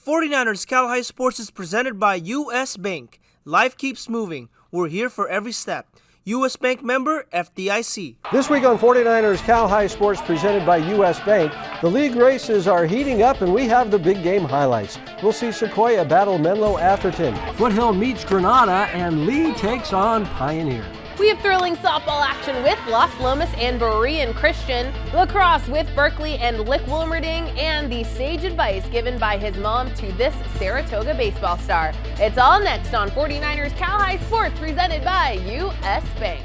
49ers Cal High Sports is presented by U.S. Bank. Life keeps moving. We're here for every step. U.S. Bank member, FDIC. This week on 49ers Cal High Sports presented by U.S. Bank, the league races are heating up and we have the big game highlights. We'll see Sequoia battle Menlo-Atherton. Foothill meets Granada and Leigh takes on Pioneer. We have thrilling softball action with Lomas and Berean Christian, lacrosse with Berkeley and Lick-Wilmerding, and the sage advice given by his mom to this Saratoga baseball star. It's all next on 49ers Cal High Sports presented by U.S. Bank.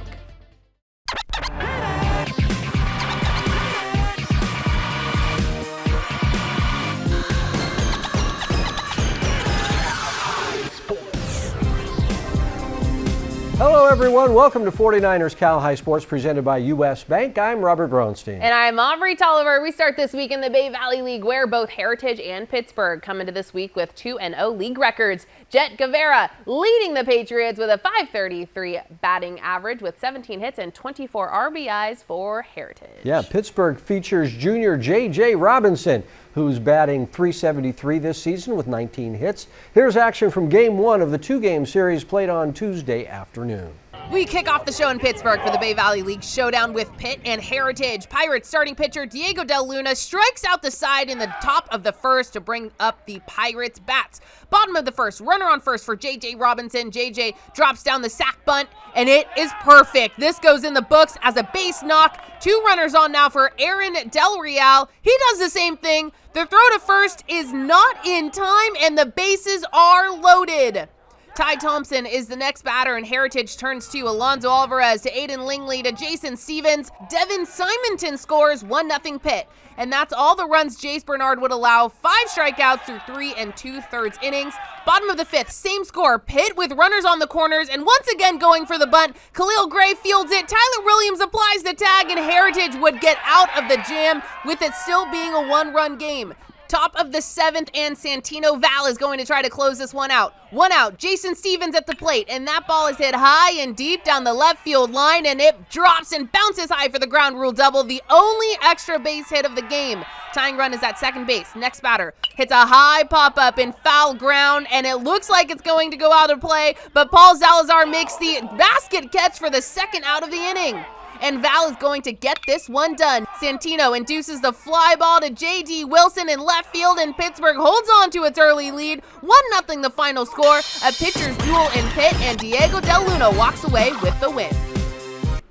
Hello everyone, welcome to 49ers Cal High Sports presented by U.S. Bank. I'm Robert Bronstein. And I'm Aubrey Tolliver. We start this week in the Bay Valley League where both Heritage and Pittsburg come into this week with 2-0 league records. Jet Guevara leading the Patriots with a .533 batting average with 17 hits and 24 RBIs for Heritage. Yeah, Pittsburg features junior J.J. Robinson, who's batting .373 this season with 19 hits. Here's action from Game 1 of the two-game series played on Tuesday afternoon. We kick off the show in Pittsburgh for the Bay Valley League showdown with Pitt and Heritage. Pirates starting pitcher Diego Del Luna strikes out the side in the top of the first to bring up the Pirates bats. Bottom of the first, runner on first for J.J. Robinson. J.J. drops down the sac bunt, and it is perfect. This goes in the books as a base knock. Two runners on now for Aaron Del Real. He does the same thing. The throw to first is not in time, and the bases are loaded. Ty Thompson is the next batter, and Heritage turns to Alonzo Alvarez, to Aiden Langley, to Jason Stevens. Devin Simonton scores 1-0 Pitt. And that's all the runs Jace Bernard would allow. 5 strikeouts through 3 2/3 innings. Bottom of the fifth, same score. Pitt with runners on the corners, and once again going for the bunt. Khalil Gray fields it. Tyler Williams applies the tag, and Heritage would get out of the jam with it still being a one-run game. Top of the 7th, and Santino Val is going to try to close this one out. One out, Jason Stevens at the plate, and that ball is hit high and deep down the left field line, and it drops and bounces high for the ground rule double, the only extra base hit of the game. Tying run is at second base. Next batter hits a high pop-up in foul ground, and it looks like it's going to go out of play, but Paul Zalazar makes the basket catch for the second out of the inning. And Val is going to get this one done. Santino induces the fly ball to J.D. Wilson in left field, and Pittsburgh holds on to its early lead. 1-0 the final score. A pitcher's duel in Pitt, and Diego Del Luna walks away with the win.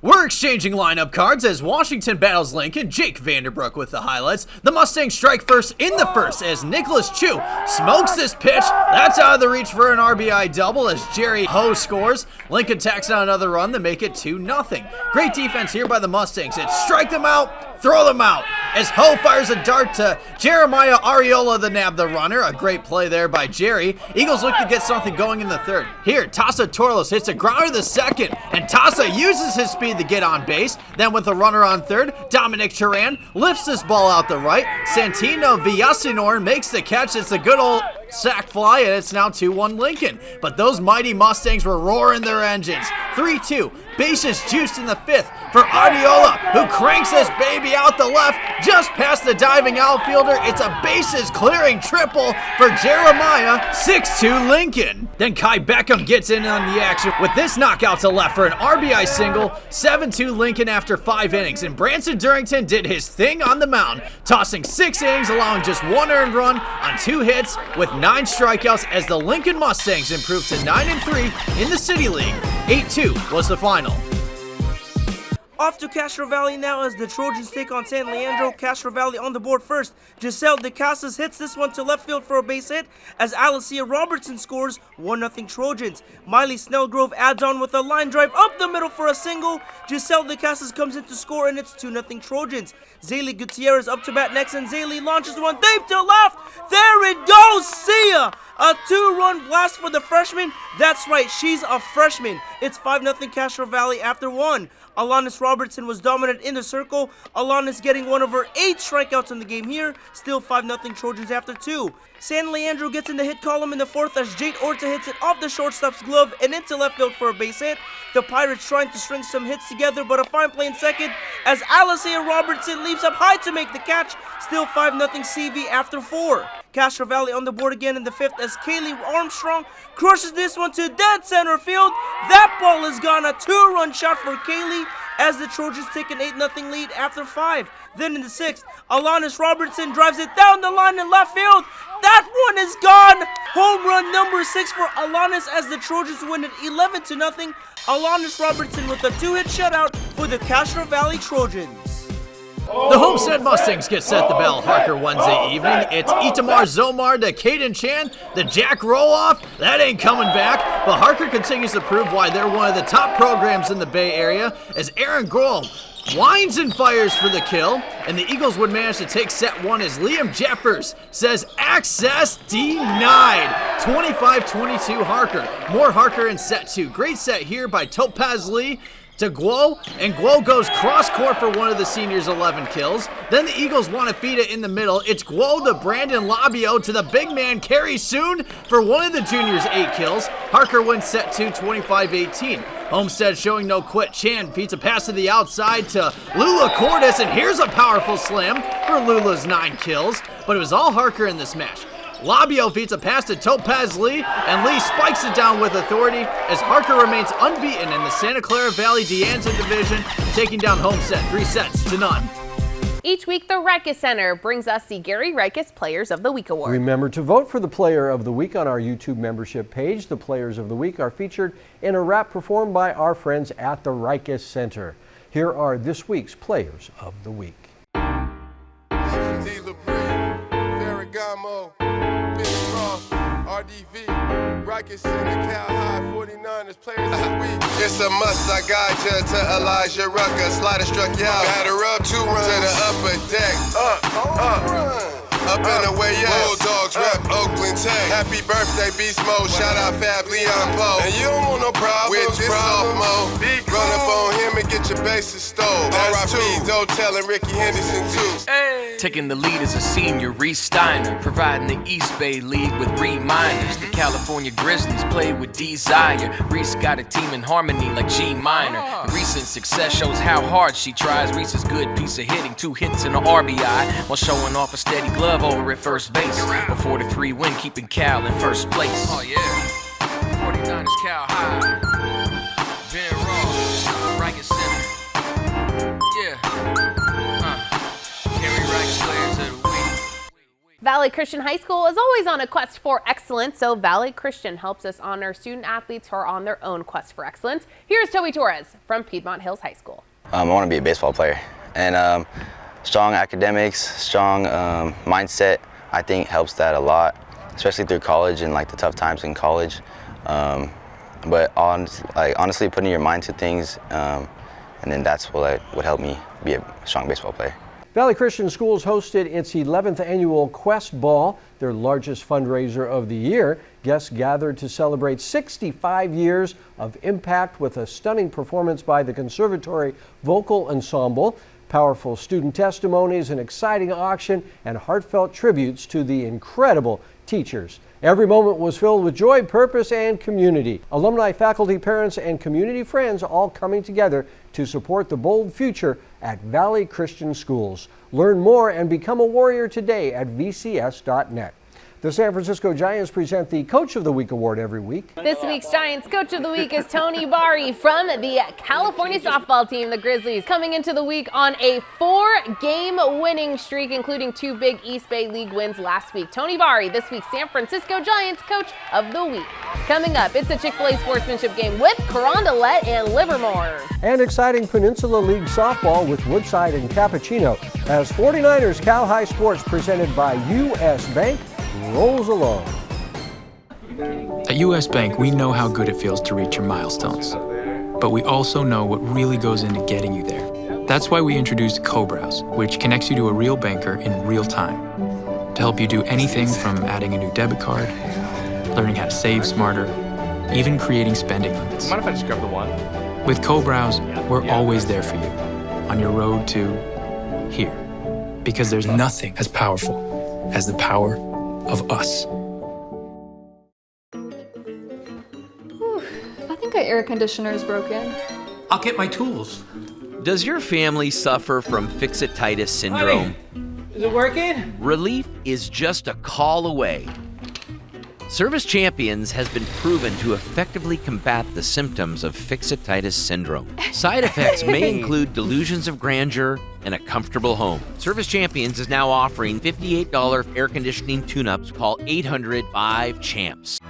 We're exchanging lineup cards as Washington battles Lincoln. Jake Vanderbrook with the highlights. The Mustangs strike first in the first as Nicholas Chu smokes this pitch. That's out of the reach for an RBI double as Jerry Ho scores. Lincoln tacks on another run to make it 2-0. Great defense here by the Mustangs. It's strike them out, throw them out. As Ho fires a dart to Jeremiah Ariola to nab the runner. A great play there by Jerry. Eagles look to get something going in the third. Here, Tasa Torlos hits a grounder the second, and Tasa uses his speed to get on base. Then with a runner on third, Dominic Turan lifts this ball out the right. Santino Villasenor makes the catch. It's a good old sac fly, and it's now 2-1 Lincoln. But those mighty Mustangs were roaring their engines. 3-2. Bases juiced in the fifth for Ariola, who cranks this baby out the left, just past the diving outfielder. It's a bases clearing triple for Jeremiah. 6-2 Lincoln. Then Kai Beckham gets in on the action with this knockout to left for an RBI single. 7-2 Lincoln after 5 innings, and Branson Durrington did his thing on the mound, tossing 6 innings, allowing just 1 earned run on 2 hits with 9 strikeouts as the Lincoln Mustangs improved to 9-3 in the City League. 8-2 was the final. Off to Castro Valley now as the Trojans take on San Leandro. Castro Valley on the board first. Giselle De Casas hits this one to left field for a base hit as Alicia Robertson scores. 1-0 Trojans. Miley Snellgrove adds on with a line drive up the middle for a single. Giselle De Casas comes in to score, and it's 2-0 Trojans. Zaylee Gutierrez up to bat next, and Zaylee launches one deep to left. There it goes. See ya. A 2-run blast for the freshman. That's right, she's a freshman. It's 5-0 Castro Valley after 1. Alanis Robertson was dominant in the circle. Alanis getting one of her 8 strikeouts in the game here. Still 5-0 Trojans after 2. San Leandro gets in the hit column in the 4th as Jade Orta hits it off the shortstop's glove and into left field for a base hit. The Pirates trying to string some hits together, but a fine play in second as Alicia Robertson leaps up high to make the catch. Still 5-0 CV after 4. Castro Valley on the board again in the 5th as Kaylee Armstrong crushes this one to dead center field. That ball is gone. A 2-run shot for Kaylee as the Trojans take an 8-0 lead after 5. Then in the 6th, Alanis Robertson drives it down the line in left field. That one is gone. Home run number 6 for Alanis as the Trojans win it 11-0. Alanis Robertson with a 2-hit shutout for the Castro Valley Trojans. The Homestead Mustangs get set the bell Harker Wednesday evening. It's Itamar Zomar to Aiden Chen. The Jack roll-off, that ain't coming back. But Harker continues to prove why they're one of the top programs in the Bay Area as Aaron Grohl winds and fires for the kill. And the Eagles would manage to take set 1 as Liam Jeffers says access denied. 25-22 Harker. More Harker in set 2. Great set here by Topaz Leigh to Guo, and Guo goes cross-court for one of the seniors' 11 kills. Then the Eagles want to feed it in the middle. It's Guo to Brandon Labio to the big man Kerry Soon for one of the juniors' 8 kills. Harker wins set 2, 25-18. Homestead showing no quit. Chan feeds a pass to the outside to Lula Cordes, and here's a powerful slam for Lula's 9 kills. But it was all Harker in this match. Labio feeds a pass to Topaz Leigh, and Leigh spikes it down with authority as Harker remains unbeaten in the Santa Clara Valley De Anza division, taking down Homestead 3-0. Each week, the Rikus Center brings us the Gary Rikus Players of the Week Award. Remember to vote for the Player of the Week on our YouTube membership page. The Players of the Week are featured in a rap performed by our friends at the Rikus Center. Here are this week's Players of the Week. RDV, Rikus Center, Cal High, 49ers, Players of the Week. It's a must, I got you to Elijah Rucker. Slider struck you out, had her up 2 runs to the upper deck. Up and away, yes. Bulldogs rep Oakland Tech. Happy birthday, Beast Mode. Shout out Fab Leon Poe. And you don't want no problems with this sophomore. Run up on him and get your bases stole. That's 2. Dotel and Ricky Henderson, too. Hey. Taking the lead as a senior, Reese Steiner, providing the East Bay League with reminders. The California Grizzlies play with desire. Reese got a team in harmony like G minor. The recent success shows how hard she tries. Reese's good piece of hitting, 2 hits and an RBI, while showing off a steady glove over at first base. A 4-3 win, keeping Cal in first place. Oh yeah, 49ers Cal High, Ben Ross, Rikus Center. Yeah. Valley Christian High School is always on a quest for excellence, so Valley Christian helps us honor student athletes who are on their own quest for excellence. Here's Toby Torres from Piedmont Hills High School. I want to be a baseball player, and strong academics, strong mindset, I think helps that a lot, especially through college and like the tough times in college. But honestly, putting your mind to things, and then that's what would help me be a strong baseball player. Valley Christian Schools hosted its 11th annual Quest Ball, their largest fundraiser of the year. Guests gathered to celebrate 65 years of impact with a stunning performance by the Conservatory Vocal Ensemble, powerful student testimonies, an exciting auction, and heartfelt tributes to the incredible teachers. Every moment was filled with joy, purpose, and community. Alumni, faculty, parents, and community friends all coming together to support the bold future at Valley Christian Schools. Learn more and become a warrior today at vcs.net. The San Francisco Giants present the Coach of the Week award every week. This week's Giants Coach of the Week is Tony Bari from the California softball team, the Grizzlies, coming into the week on a 4-game winning streak, including 2 big East Bay League wins last week. Tony Bari, this week's San Francisco Giants Coach of the Week. Coming up, it's a Chick-fil-A sportsmanship game with Carondelet and Livermore. And exciting Peninsula League softball with Woodside and Capuchino as 49ers Cal High Sports presented by U.S. Bank rolls along. At U.S. Bank, we know how good it feels to reach your milestones, but we also know what really goes into getting you there. That's why we introduced Co-Browse, which connects you to a real banker in real time to help you do anything from adding a new debit card, learning how to save smarter, even creating spending limits. Mind if I just grab the one? With Co-Browse, we're always there for you on your road to here, because there's nothing as powerful as the power of us. I think our air conditioner is broken. I'll get my tools. Does your family suffer from fixititis syndrome? Honey, Is it working? Relief is just a call away. Service Champions has been proven to effectively combat the symptoms of fixititis syndrome. Side effects may include delusions of grandeur and a comfortable home. Service Champions is now offering $58 air conditioning tune-ups. Call 800-5-CHAMPS.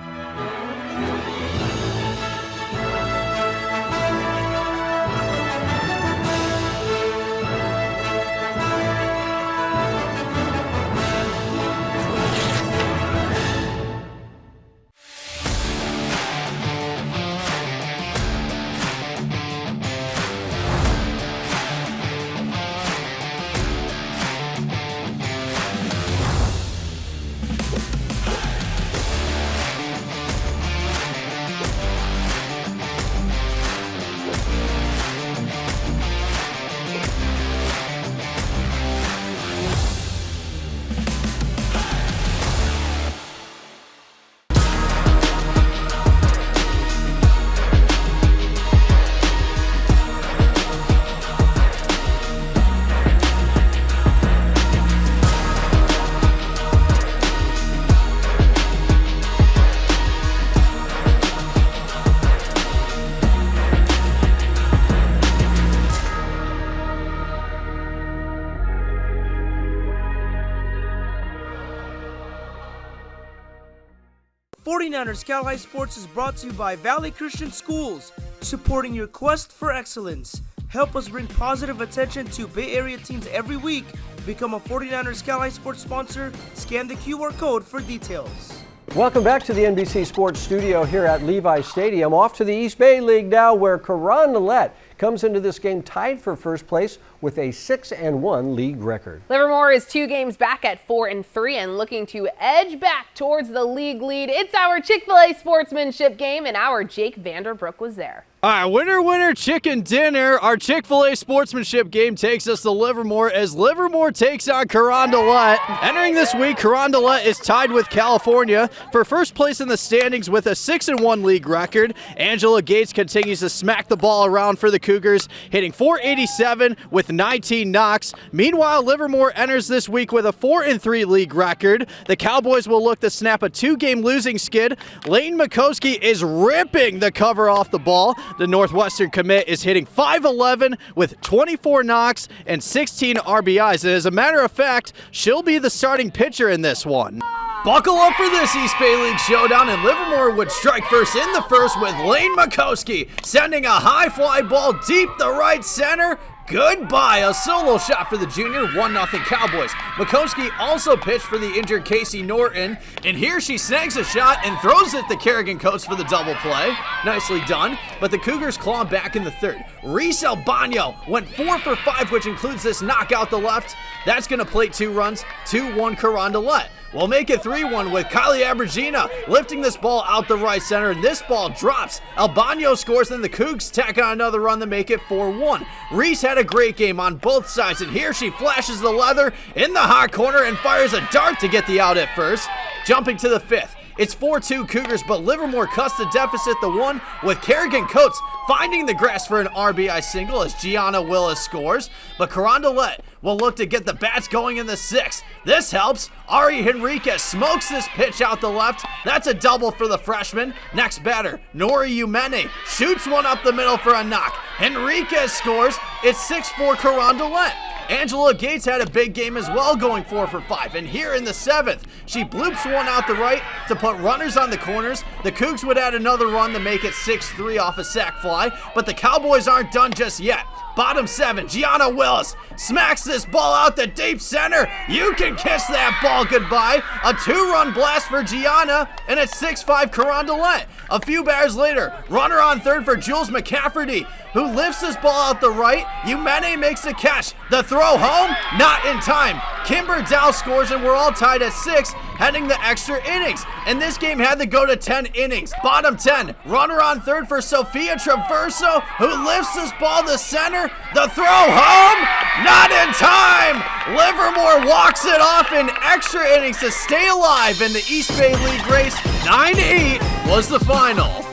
'49ers Cal High Sports is brought to you by Valley Christian Schools, supporting your quest for excellence. Help us bring positive attention to Bay Area teens every week. Become a 49ers Cal High Sports sponsor. Scan the QR code for details. Welcome back to the NBC Sports Studio here at Levi Stadium. Off to the East Bay League now, where Carondelet comes into this game tied for first place with a 6-1 league record. Livermore is 2 games back at 4-3 and looking to edge back towards the league lead. It's our Chick-fil-A sportsmanship game, and our Jake Vanderbrook was there. All right, winner, winner, chicken dinner. Our Chick-fil-A sportsmanship game takes us to Livermore as Livermore takes on Carondelet. Entering this week, Carondelet is tied with California for first place in the standings with a 6-1 league record. Angela Gates continues to smack the ball around for the Cougars, hitting .487 with 19 knocks. Meanwhile, Livermore enters this week with a 4-3 league record. The Cowboys will look to snap a 2-game losing skid. Leighton Makowski is ripping the cover off the ball. The Northwestern commit is hitting .511 with 24 knocks and 16 RBIs. And as a matter of fact, she'll be the starting pitcher in this one. Buckle up for this East Bay League showdown, and Livermore would strike first in the first with Leighton Makowski sending a high fly ball deep the right center. Goodbye, a solo shot for the junior, 1-0 Cowboys. Makowski also pitched for the injured Casey Norton, and here she snags a shot and throws it to Kerrigan Coates for the double play. Nicely done, but the Cougars claw back in the third. Reese Albano went 4 for 5, which includes this knockout the left. That's going to plate 2 runs, 2-1 Carondelet. We'll make it 3-1 with Kylie Abergina lifting this ball out the right center, and this ball drops. Albano scores, and the Cougs tack on another run to make it 4-1. Reese had a great game on both sides, and here she flashes the leather in the hot corner and fires a dart to get the out at first. Jumping to the 5th. It's 4-2 Cougars, but Livermore cuts the deficit to 1 with Kerrigan Coates finding the grass for an RBI single as Gianna Willis scores. But Carondelet will look to get the bats going in the 6th. This helps. Ari Henriquez smokes this pitch out the left. That's a double for the freshman. Next batter, Nori Umene shoots one up the middle for a knock. Henriquez scores. It's 6-4 Carondelet. Angela Gates had a big game as well, going 4 for 5. And here in the 7th, she bloops one out the right to put runners on the corners. The Cougs would add another run to make it 6-3 off a sac fly. But the Cowboys aren't done just yet. Bottom 7, Gianna Willis smacks this ball out the deep center. You can kiss that ball goodbye. A 2-run blast for Gianna, and it's 6-5 Carondelet. A few batters later, runner on third for Jules McCafferty, who lifts this ball out the right. Umene makes the catch. The throw home, not in time. Kimber Dow scores, and we're all tied at 6, heading the extra innings. And this game had to go to 10 innings. Bottom 10, runner on third for Sofia Traverso, who lifts this ball to center. The throw home, not in time. Livermore walks it off in extra innings to stay alive in the East Bay League race. 9-8 was the final.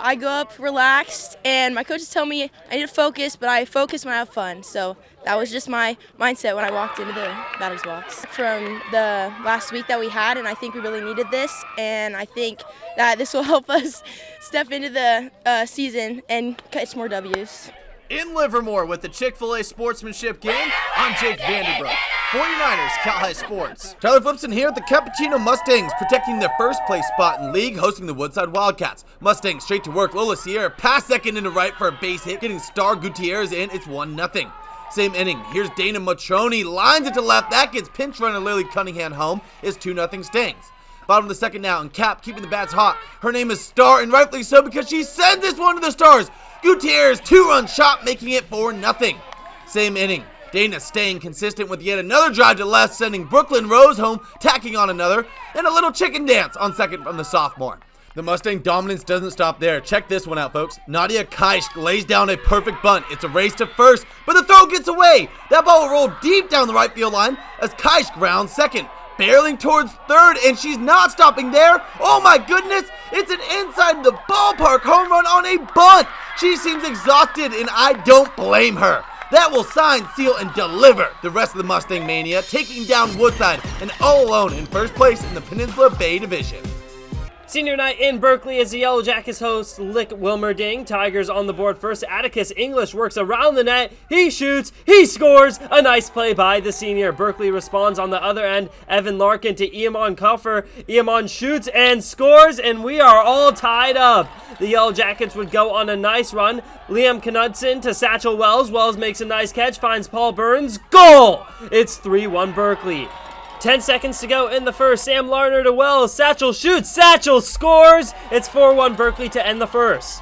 I go up relaxed, and my coaches tell me I need to focus, but I focus when I have fun. So that was just my mindset when I walked into the batter's box. From the last week that we had, and I think we really needed this, and I think that this will help us step into the season and catch more W's. In Livermore with the Chick-fil-A sportsmanship game, I'm Jake Vanderbrook. 49ers, Cal High Sports. Tyler Flipson here at the Capuchino Mustangs, protecting their first place spot in league, hosting the Woodside Wildcats. Mustangs straight to work. Lola Sierra pass second into right for a base hit, getting Star Gutierrez in. It's 1-0. Same inning. Here's Dana Matroni, lines it to left. That gets pinch runner Lily Cunningham home. It's 2-0 Stangs. Bottom of the second now, and Cap keeping the bats hot. Her name is Star, and rightfully so because she sent this one to the Stars. Gutierrez, 2-run shot, making it 4-0. Same inning. Dana staying consistent with yet another drive to left, sending Brooklyn Rose home, tacking on another, and a little chicken dance on second from the sophomore. The Mustang dominance doesn't stop there. Check this one out, folks. Nadia Kaisk lays down a perfect bunt. It's a race to first, but the throw gets away. That ball will roll deep down the right field line as Kaisk rounds second. Barreling towards third, and she's not stopping there. Oh my goodness, it's an inside the ballpark home run on a bunt. She seems exhausted, and I don't blame her. That will sign, seal, and deliver the rest of the Mustang Mania, taking down Woodside and all alone in first place in the Peninsula Bay Division. Senior night in Berkeley as the Yellow Jackets host Lick-Wilmerding. Tigers on the board first. Atticus English works around the net. He shoots. He scores. A nice play by the senior. Berkeley responds on the other end. Evan Larkin to Iamon Kuffer. Iamon shoots and scores, and we are all tied up. The Yellow Jackets would go on a nice run. Liam Knudsen to Satchel Wells. Wells makes a nice catch. Finds Paul Burns. Goal! It's 3-1 Berkeley. 10 seconds to go in the first. Sam Larner to Wells. Satchel shoots. Satchel scores. It's 4-1 Berkeley to end the first.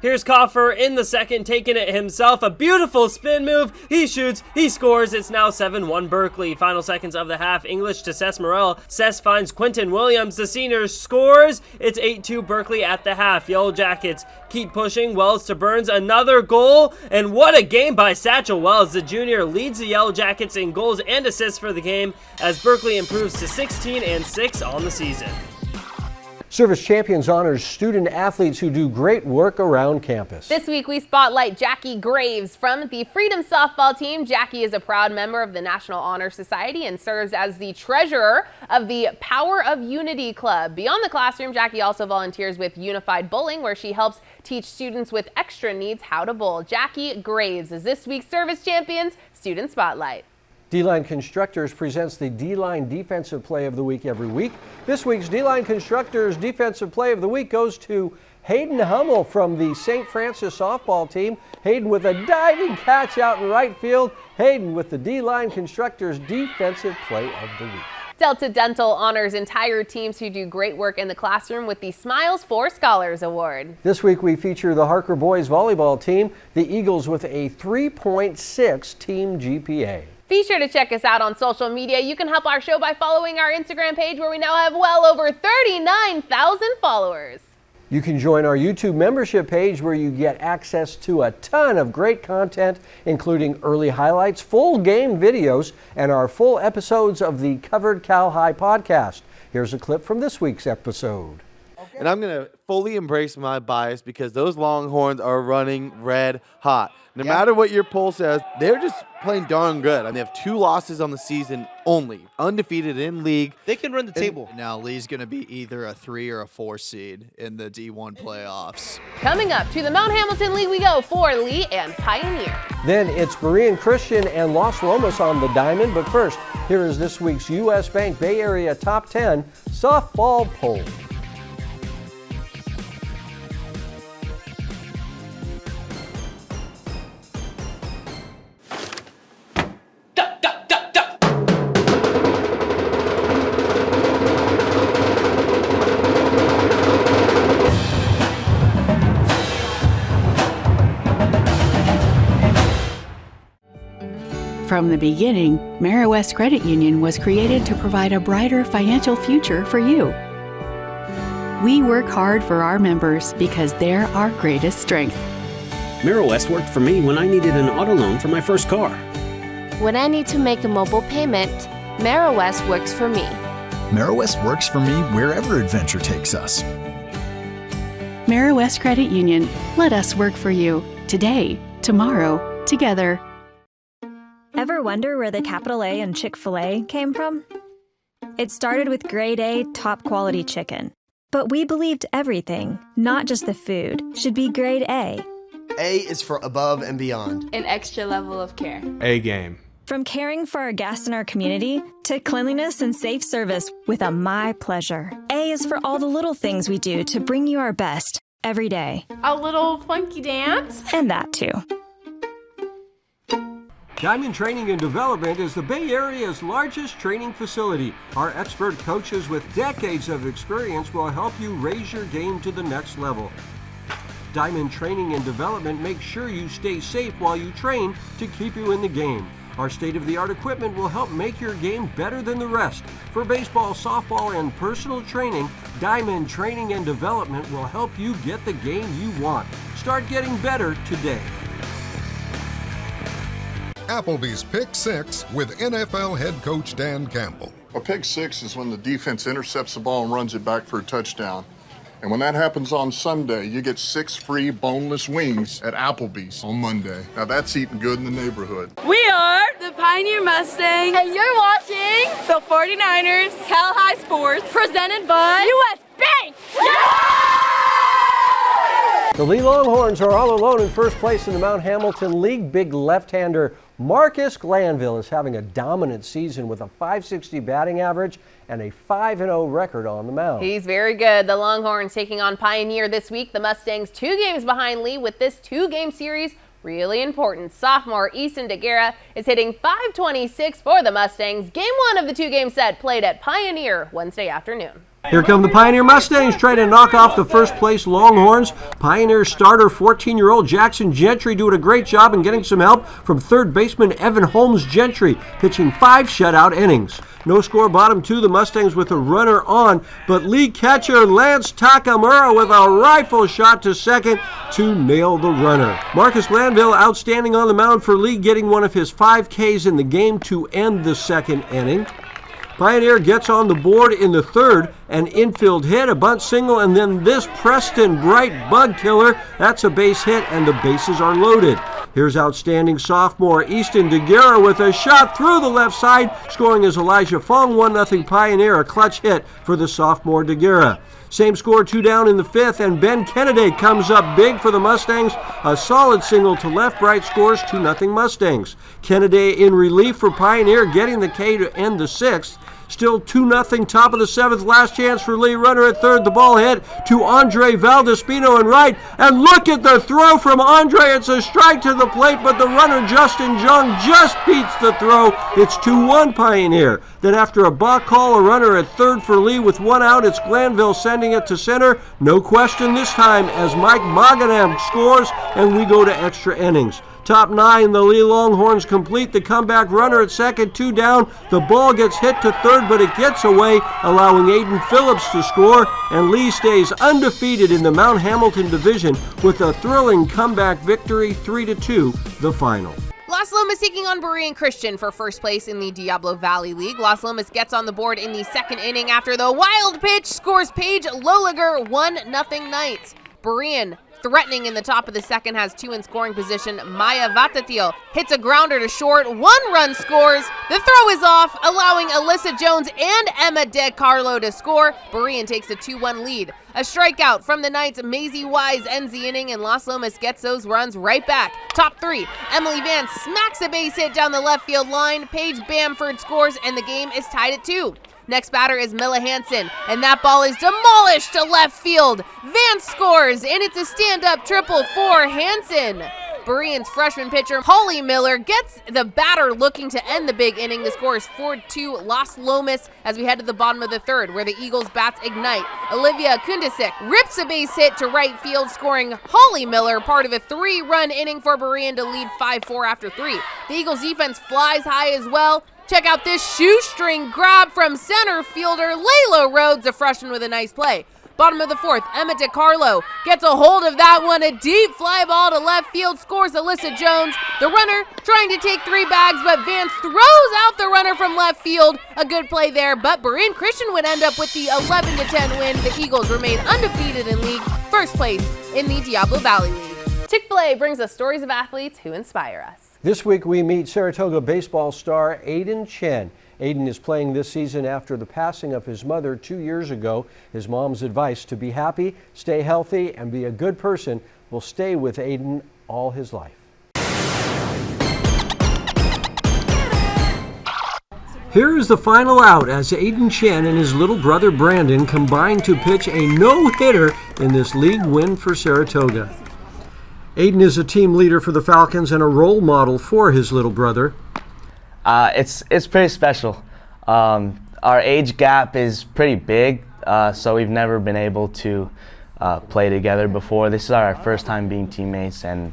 Here's Coffer in the second, taking it himself. A beautiful spin move. He shoots. He scores. It's now 7-1 Berkeley. Final seconds of the half. English to Cess Morel. Cess finds Quentin Williams. The senior scores. It's 8-2 Berkeley at the half. Yellow Jackets keep pushing. Wells to Burns. Another goal. And what a game by Satchel Wells. The junior leads the Yellow Jackets in goals and assists for the game as Berkeley improves to 16-6 on the season. Service Champions honors student athletes who do great work around campus. This week we spotlight Jackie Graves from the Freedom softball team. Jackie is a proud member of the National Honor Society and serves as the treasurer of the Power of Unity Club. Beyond the classroom, Jackie also volunteers with Unified Bowling, where she helps teach students with extra needs how to bowl. Jackie Graves is this week's Service Champions Student Spotlight. D-Line Constructors presents the D-Line Defensive Play of the Week every week. This week's D-Line Constructors Defensive Play of the Week goes to Hayden Hummel from the St. Francis softball team. Hayden with a diving catch out in right field. Hayden with the D-Line Constructors Defensive Play of the Week. Delta Dental honors entire teams who do great work in the classroom with the Smiles for Scholars Award. This week we feature the Harker boys volleyball team, the Eagles with a 3.6 team GPA. Be sure to check us out on social media. You can help our show by following our Instagram page, where we now have well over 39,000 followers. You can join our YouTube membership page, where you get access to a ton of great content, including early highlights, full game videos, and our full episodes of the Covered Cal High podcast. Here's a clip from this week's episode. And I'm going to fully embrace my bias because those Longhorns are running red hot. No matter what your poll says, they're just playing darn good. I mean, they have 2 losses on the season only, undefeated in league. They can run the table. Now Leigh's going to be either a 3 or a 4 seed in the D1 playoffs. Coming up, to the Mount Hamilton League we go for Leigh and Pioneer. Then it's Berean Christian and Los Lomas on the diamond. But first, here is this week's U.S. Bank Bay Area Top 10 softball poll. From the beginning, Meriwest Credit Union was created to provide a brighter financial future for you. We work hard for our members because they're our greatest strength. Meriwest worked for me when I needed an auto loan for my first car. When I need to make a mobile payment, Meriwest works for me. Meriwest works for me wherever adventure takes us. West Credit Union. Let us work for you. Today, tomorrow, together. Ever wonder where the capital A in Chick-fil-A came from? It started with grade A, top quality chicken. But we believed everything, not just the food, should be grade A. A is for above and beyond. An extra level of care. A game. From caring for our guests in our community to cleanliness and safe service with a My Pleasure. A is for all the little things we do to bring you our best every day. A little funky dance. And that too. Diamond Training and Development is the Bay Area's largest training facility. Our expert coaches with decades of experience will help you raise your game to the next level. Diamond Training and Development makes sure you stay safe while you train to keep you in the game. Our state-of-the-art equipment will help make your game better than the rest. For baseball, softball, and personal training, Diamond Training and Development will help you get the game you want. Start getting better today. Applebee's Pick 6 with NFL head coach Dan Campbell. A pick six is when the defense intercepts the ball and runs it back for a touchdown. And when that happens on Sunday, you get 6 free boneless wings at Applebee's on Monday. Now that's eating good in the neighborhood. We are the Pioneer Mustangs, and you're watching the 49ers Cal High Sports, presented by U.S. Bank. The Leigh Longhorns are all alone in first place in the Mount Hamilton League. Big left-hander Marcus Glanville is having a dominant season with a .560 batting average and a 5-0 record on the mound. He's very good. The Longhorns taking on Pioneer this week. The Mustangs 2 games behind Leigh with this 2-game series. Really important. Sophomore Easton DeGuerra is hitting .526 for the Mustangs. Game 1 of the 2-game set played at Pioneer Wednesday afternoon. Here come the Pioneer Mustangs trying to knock off the first place Longhorns. Pioneer starter 14-year-old Jackson Gentry doing a great job and getting some help from third baseman Evan Holmes Gentry, pitching 5 shutout innings. No score, bottom 2, the Mustangs with a runner on, but Leigh catcher Lance Takamura with a rifle shot to second to nail the runner. Marcus Glanville outstanding on the mound for Leigh, getting one of his 5 Ks in the game to end the second inning. Pioneer gets on the board in the third, an infield hit, a bunt single, and then this Preston Bright bug killer. That's a base hit, and the bases are loaded. Here's outstanding sophomore Easton DeGuerra with a shot through the left side, scoring as Elijah Fong, 1-0 Pioneer, a clutch hit for the sophomore DeGuerra. Same score, 2 down in the 5th, and Ben Kennedy comes up big for the Mustangs. A solid single to left. Bright scores 2-0 Mustangs. Kennedy in relief for Pioneer, getting the K to end the 6th. Still 2-0, top of the 7th, last chance for Leigh. Runner at third, the ball hit to Andre Valdespino in right. And look at the throw from Andre. It's a strike to the plate, but the runner, Justin Jung, just beats the throw. It's 2-1 Pioneer. Then after a balk call, a runner at third for Leigh with 1 out. It's Glanville sending it to center. No question this time as Mike Moganam scores, and we go to extra innings. Top 9, the Leigh Longhorns complete the comeback. Runner at second, 2 down. The ball gets hit to third, but it gets away, allowing Aiden Phillips to score, and Leigh stays undefeated in the Mount Hamilton division with a thrilling comeback victory, 3-2, the final. Las Lomas taking on Berean Christian for first place in the Diablo Valley League. Las Lomas gets on the board in the second inning after the wild pitch scores Paige Loliger, 1-0 Knights. Berean threatening in the top of the second, has 2 in scoring position. Maya Vatatil hits a grounder to short. 1 run scores. The throw is off, allowing Alyssa Jones and Emma DeCarlo to score. Berean takes a 2-1 lead. A strikeout from the Knights. Maisie Wise ends the inning, and Las Lomas gets those runs right back. Top 3, Emily Vance smacks a base hit down the left field line. Paige Bamford scores, and the game is tied at 2. Next batter is Milla Hansen, and that ball is demolished to left field. Vance scores, and it's a stand-up triple for Hansen. Berean's freshman pitcher, Holly Miller, gets the batter looking to end the big inning. The score is 4-2 Las Lomas as we head to the bottom of the third, where the Eagles' bats ignite. Olivia Kundasik rips a base hit to right field, scoring Holly Miller, part of a 3-run inning for Berean to lead 5-4 after 3. The Eagles' defense flies high as well. Check out this shoestring grab from center fielder Layla Rhodes, a freshman with a nice play. Bottom of the fourth, Emma DiCarlo gets a hold of that one. A deep fly ball to left field scores Alyssa Jones. The runner trying to take 3 bags, but Vance throws out the runner from left field. A good play there, but Berean Christian would end up with the 11-10 win. The Eagles remain undefeated in league, first place in the Diablo Valley League. Chick-fil-A brings us stories of athletes who inspire us. This week we meet Saratoga baseball star Aiden Chen. Aiden is playing this season after the passing of his mother 2 years ago. His mom's advice to be happy, stay healthy, and be a good person will stay with Aiden all his life. Here is the final out as Aiden Chen and his little brother Brandon combine to pitch a no-hitter in this league win for Saratoga. Aiden is a team leader for the Falcons and a role model for his little brother. It's pretty special. Our age gap is pretty big, so we've never been able to play together before. This is our first time being teammates, and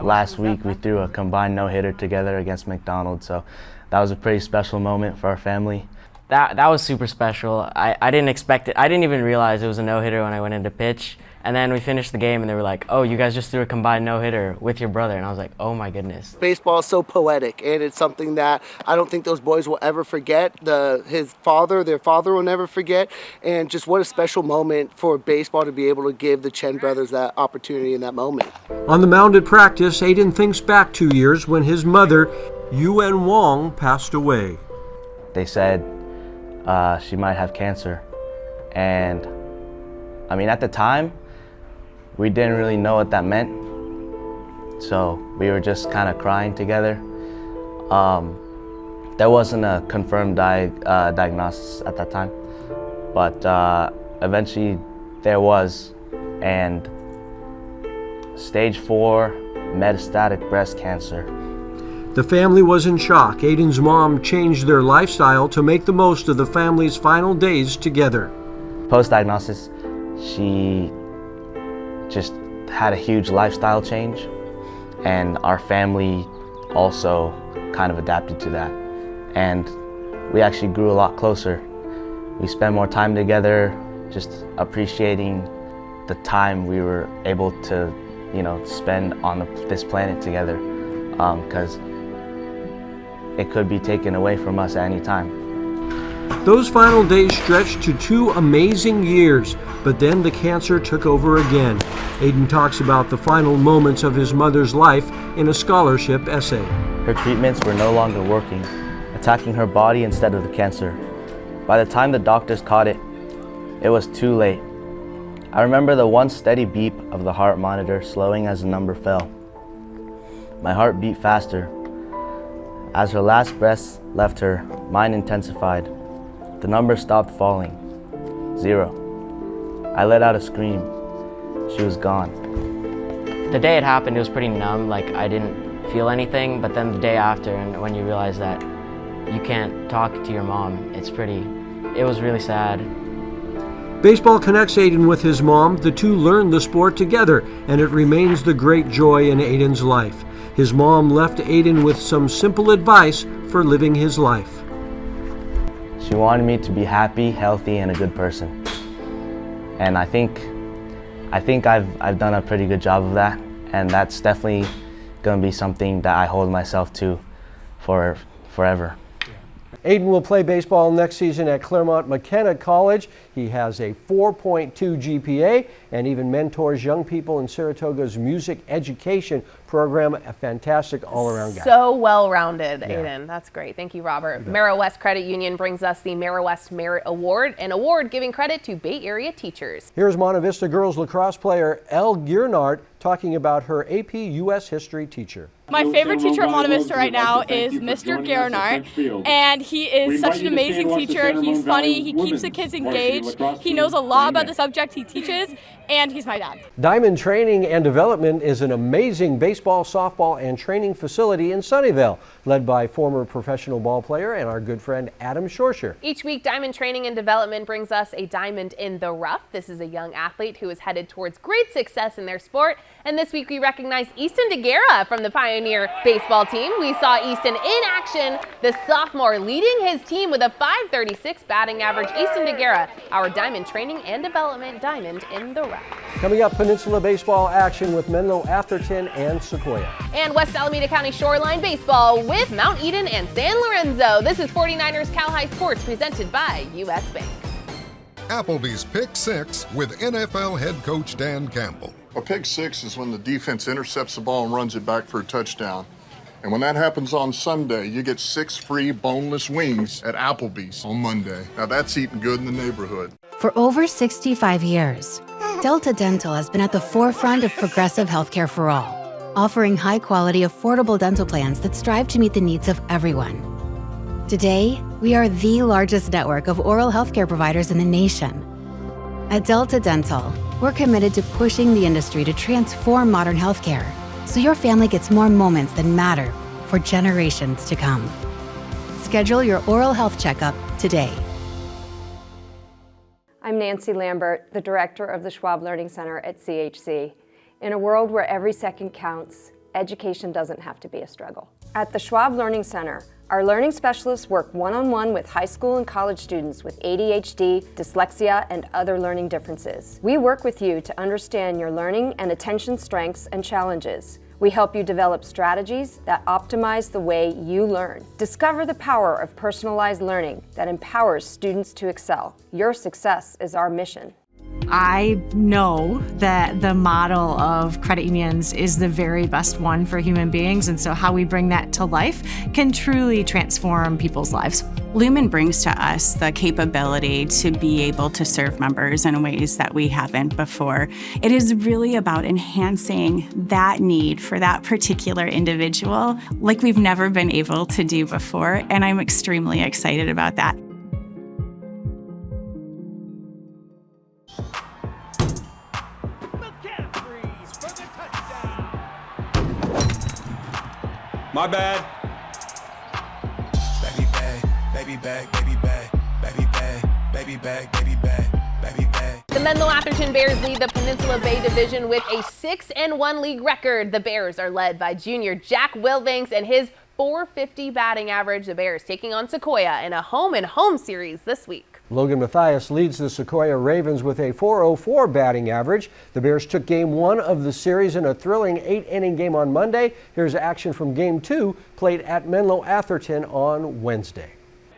last week we threw a combined no-hitter together against McDonald's, so that was a pretty special moment for our family. That was super special. I didn't expect it. I didn't even realize it was a no-hitter when I went into pitch. And then we finished the game and they were like, oh, you guys just threw a combined no-hitter with your brother. And I was like, oh my goodness. Baseball is so poetic, and it's something that I don't think those boys will ever forget. Their father will never forget. And just what a special moment for baseball to be able to give the Chen brothers that opportunity in that moment. On the mound at practice, Aiden thinks back 2 years when his mother, Yuen Wong, passed away. They said she might have cancer. And I mean, at the time, we didn't really know what that meant, so we were just kind of crying together. There wasn't a confirmed diagnosis at that time, but eventually there was, and stage 4 metastatic breast cancer. The family was in shock. Aiden's mom changed their lifestyle to make the most of the family's final days together. Post-diagnosis, she just had a huge lifestyle change, and our family also kind of adapted to that, and we actually grew a lot closer. We spent more time together, just appreciating the time we were able to, spend on this planet together, because it could be taken away from us at any time. Those final days stretched to 2 amazing years, but then the cancer took over again. Aiden talks about the final moments of his mother's life in a scholarship essay. Her treatments were no longer working, attacking her body instead of the cancer. By the time the doctors caught it, it was too late. I remember the one steady beep of the heart monitor slowing as the number fell. My heart beat faster. As her last breaths left her, mine intensified. The number stopped falling. 0. I let out a scream. She was gone. The day it happened, it was pretty numb. Like, I didn't feel anything, but then the day after, and when you realize that you can't talk to your mom, it was really sad. Baseball connects Aiden with his mom. The two learned the sport together, and it remains the great joy in Aiden's life. His mom left Aiden with some simple advice for living his life. She wanted me to be happy, healthy, and a good person. And I think I've done a pretty good job of that, and that's definitely going to be something that I hold myself to for forever. Aiden will play baseball next season at Claremont McKenna College. He has a 4.2 GPA and even mentors young people in Saratoga's music education program. A fantastic all-around guy. So well-rounded, Aiden. That's great. Thank you, Robert. Merrill West Credit Union brings us the Merrill West Merit Award, an award giving credit to Bay Area teachers. Here's Monte Vista girls lacrosse player Elle Giernart talking about her AP U.S. history teacher. My favorite teacher at Monte Vista right now is Mr. Giernart, and he is such an amazing teacher. He's funny, he keeps the kids engaged, he knows a lot about the subject he teaches, and he's my dad. Diamond Training and Development is an amazing baseball baseball, softball, and training facility in Sunnyvale, led by former professional ball player and our good friend Adam Shorsher. Each week, Diamond Training and Development brings us a diamond in the rough. This is a young athlete who is headed towards great success in their sport. And this week, we recognize Easton DeGuerra from the Pioneer baseball team. We saw Easton in action, the sophomore leading his team with a .536 batting average. Easton DeGuerra, our Diamond Training and Development diamond in the rough. Coming up, Peninsula baseball action with Menlo-Atherton and Sequoia. And West Alameda County Shoreline baseball with Mount Eden and San Lorenzo. This is 49ers Cal High Sports presented by U.S. Bank. Applebee's Pick 6 with NFL head coach Dan Campbell. A pick six is when the defense intercepts the ball and runs it back for a touchdown. And when that happens on Sunday, you get 6 free boneless wings at Applebee's on Monday. Now that's eating good in the neighborhood. For over 65 years, Delta Dental has been at the forefront of progressive healthcare for all, offering high-quality, affordable dental plans that strive to meet the needs of everyone. Today, we are the largest network of oral healthcare providers in the nation. At Delta Dental, we're committed to pushing the industry to transform modern healthcare so your family gets more moments that matter for generations to come. Schedule your oral health checkup today. I'm Nancy Lambert, the director of the Schwab Learning Center at CHC. In a world where every second counts, education doesn't have to be a struggle. At the Schwab Learning Center, our learning specialists work one-on-one with high school and college students with ADHD, dyslexia, and other learning differences. We work with you to understand your learning and attention strengths and challenges. We help you develop strategies that optimize the way you learn. Discover the power of personalized learning that empowers students to excel. Your success is our mission. I know that the model of credit unions is the very best one for human beings, and so how we bring that to life can truly transform people's lives. Lumen brings to us the capability to be able to serve members in ways that we haven't before. It is really about enhancing that need for that particular individual like we've never been able to do before, and I'm extremely excited about that. My bad. Baby bag, baby bag, baby bag, baby bag, baby bag, baby bag, baby bag. The Menlo-Atherton Bears lead the Peninsula Bay Division with a 6-1 league record. The Bears are led by junior Jack Wilbanks and his .450 batting average. The Bears taking on Sequoia in a home-and-home series this week. Logan Mathias leads the Sequoia Ravens with a .404 batting average. The Bears took Game 1 of the series in a thrilling 8-inning game on Monday. Here's action from Game 2, played at Menlo-Atherton on Wednesday.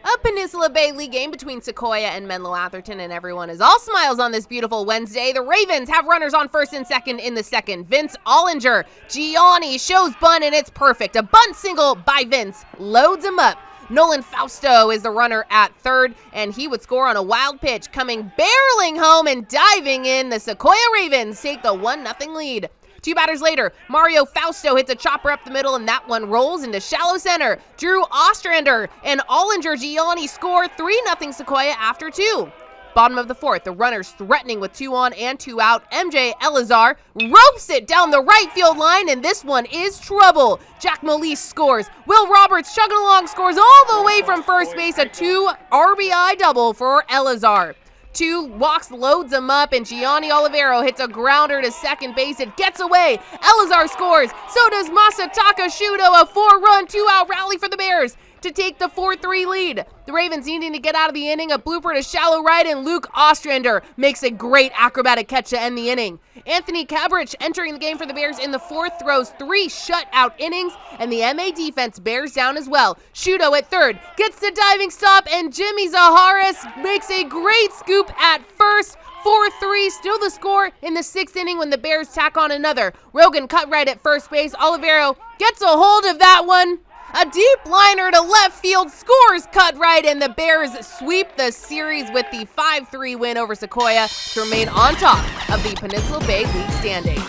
A Peninsula Bay League game between Sequoia and Menlo-Atherton, and everyone is all smiles on this beautiful Wednesday. The Ravens have runners on first and second in the second. Vince Ollinger, Gianni shows bunt, and it's perfect. A bunt single by Vince loads him up. Nolan Fausto is the runner at third, and he would score on a wild pitch. Coming barreling home and diving in, the Sequoia Ravens take the 1-0 lead. 2 batters later, Mario Fausto hits a chopper up the middle, and that one rolls into shallow center. Drew Ostrander and Ollinger Gianni score 3-0 Sequoia after 2. Bottom of the fourth, the runners threatening with 2 on and 2 out. MJ Elazar ropes it down the right field line, and this one is trouble. Jack Molise scores. Will Roberts chugging along scores all the way from first base, a 2 RBI double for Elazar. 2 walks loads him up, and Gianni Olivero hits a grounder to second base. It gets away. Elazar scores. So does Masataka Shudo, a 4-run, 2-out rally for the Bears to take the 4-3 lead. The Ravens needing to get out of the inning, a blooper to shallow right, and Luke Ostrander makes a great acrobatic catch to end the inning. Anthony Cabrich entering the game for the Bears in the fourth throws 3 shutout innings, and the MA defense bears down as well. Shudo at third gets the diving stop, and Jimmy Zaharis makes a great scoop at first. 4-3, still the score in the 6th inning when the Bears tack on another. Rogan cut right at first base. Olivero gets a hold of that one. A deep liner to left field, scores cut right, and the Bears sweep the series with the 5-3 win over Sequoia to remain on top of the Peninsula Bay League standings.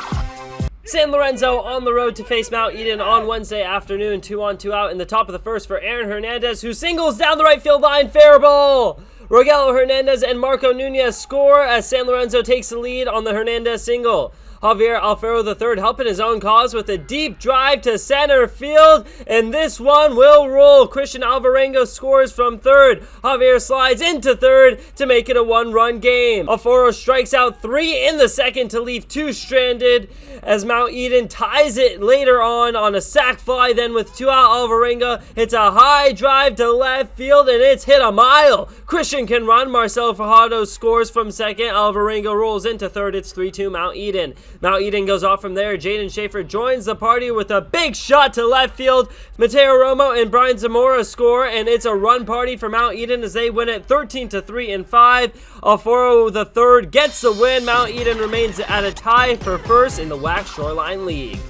San Lorenzo on the road to face Mount Eden on Wednesday afternoon. 2 on, 2 out in the top of the first for Aaron Hernandez, who singles down the right field line. Fair ball. Rogelio Hernandez and Marco Nunez score as San Lorenzo takes the lead on the Hernandez single. Javier Alfaro III helping his own cause with a deep drive to center field, and this one will roll. Christian Alvarenga scores from third. Javier slides into third to make it a one-run game. Alfaro strikes out 3 in the second to leave 2 stranded as Mount Eden ties it later on a sac fly. Then with 2 out, Alvarenga hits a high drive to left field, and it's hit a mile. Christian can run. Marcelo Fajardo scores from second. Alvarenga rolls into third. It's 3-2 Mount Eden. Mount Eden goes off from there. Jaden Schaefer joins the party with a big shot to left field. Mateo Romo and Brian Zamora score, and it's a run party for Mount Eden as they win it 13-3 in 5. Alfaro III gets the win. Mount Eden remains at a tie for first in the WAC Shoreline League.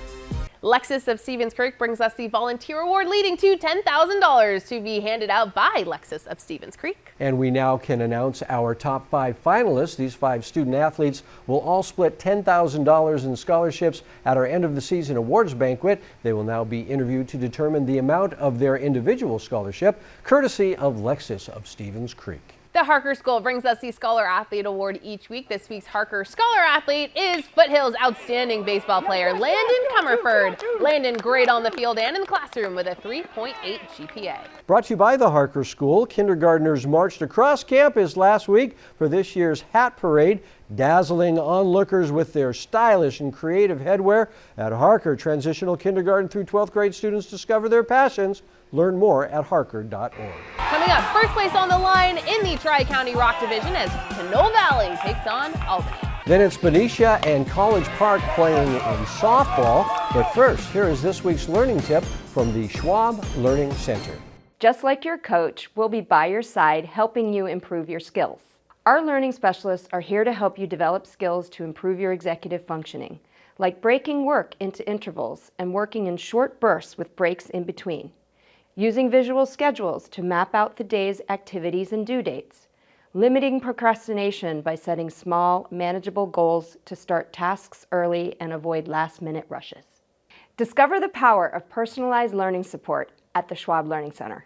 Lexus of Stevens Creek brings us the volunteer award leading to $10,000 to be handed out by Lexus of Stevens Creek. And we now can announce our top 5 finalists. These 5 student athletes will all split $10,000 in scholarships at our end of the season awards banquet. They will now be interviewed to determine the amount of their individual scholarship, courtesy of Lexus of Stevens Creek. The Harker School brings us the Scholar Athlete Award each week. This week's Harker Scholar Athlete is Foothill's outstanding baseball player, Landon Comerford. Landon great on the field and in the classroom with a 3.8 GPA. Brought to you by the Harker School. Kindergartners marched across campus last week for this year's hat parade, dazzling onlookers with their stylish and creative headwear. At Harker, transitional kindergarten through 12th grade students discover their passions. Learn more at harker.org. Coming up, first place on the line in the Tri-County Rock Division as Pinole Valley takes on Albany. Then it's Benicia and College Park playing in softball. But first, here is this week's learning tip from the Schwab Learning Center. Just like your coach, we'll be by your side helping you improve your skills. Our learning specialists are here to help you develop skills to improve your executive functioning, like breaking work into intervals and working in short bursts with breaks in between. Using visual schedules to map out the day's activities and due dates. Limiting procrastination by setting small, manageable goals to start tasks early and avoid last-minute rushes. Discover the power of personalized learning support at the Schwab Learning Center.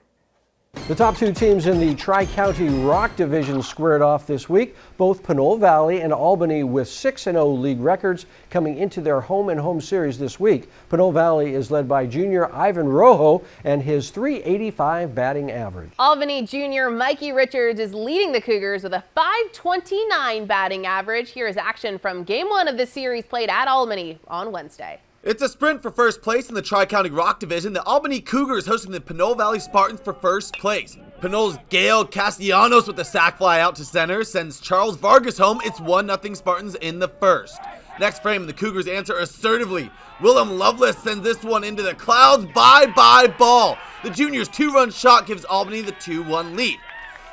The top 2 teams in the Tri-County Rock Division squared off this week. Both Pinole Valley and Albany with 6-0 league records coming into their home-and-home series this week. Pinole Valley is led by junior Ivan Rojo and his .385 batting average. Albany junior Mikey Richards is leading the Cougars with a .529 batting average. Here is action from Game 1 of the series played at Albany on Wednesday. It's a sprint for first place in the Tri-County Rock Division. The Albany Cougars hosting the Pinole Valley Spartans for first place. Pinole's Gail Castellanos with the sac fly out to center sends Charles Vargas home. It's 1-0 Spartans in the first. Next frame, the Cougars answer assertively. Willem Lovelace sends this one into the clouds. Bye-bye ball. The junior's 2-run shot gives Albany the 2-1 lead.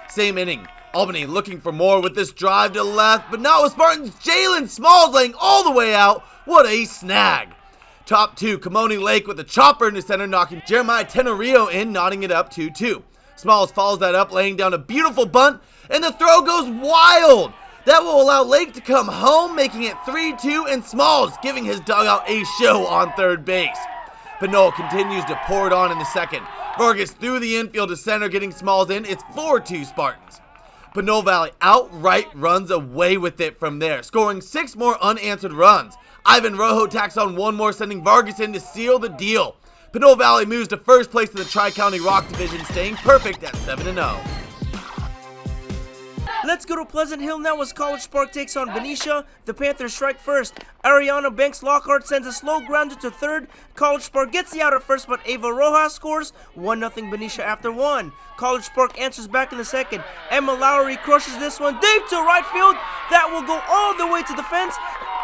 Same inning. Albany looking for more with this drive to left, but not with Spartans. Jalen Smalls laying all the way out. What a snag. Top 2, Kimoni Lake with a chopper into center, knocking Jeremiah Tenorio in, knotting it up 2-2. Smalls follows that up, laying down a beautiful bunt, and the throw goes wild. That will allow Lake to come home, making it 3-2, and Smalls giving his dugout a show on third base. Pinole continues to pour it on in the second. Vargas through the infield to center, getting Smalls in. It's 4-2 Spartans. Pinole Valley outright runs away with it from there, scoring 6 more unanswered runs. Ivan Rojo tacks on 1 more, sending Vargas in to seal the deal. Pinole Valley moves to first place in the Tri-County Rock Division, staying perfect at 7-0. Let's go to Pleasant Hill now as College Park takes on Benicia. The Panthers strike first. Ariana Banks Lockhart sends a slow grounder to third. College Park gets the out at first, but Ava Rojas scores 1-0 Benicia after 1. College Park answers back in the second. Emma Lowry crushes this one deep to right field. That will go all the way to the fence.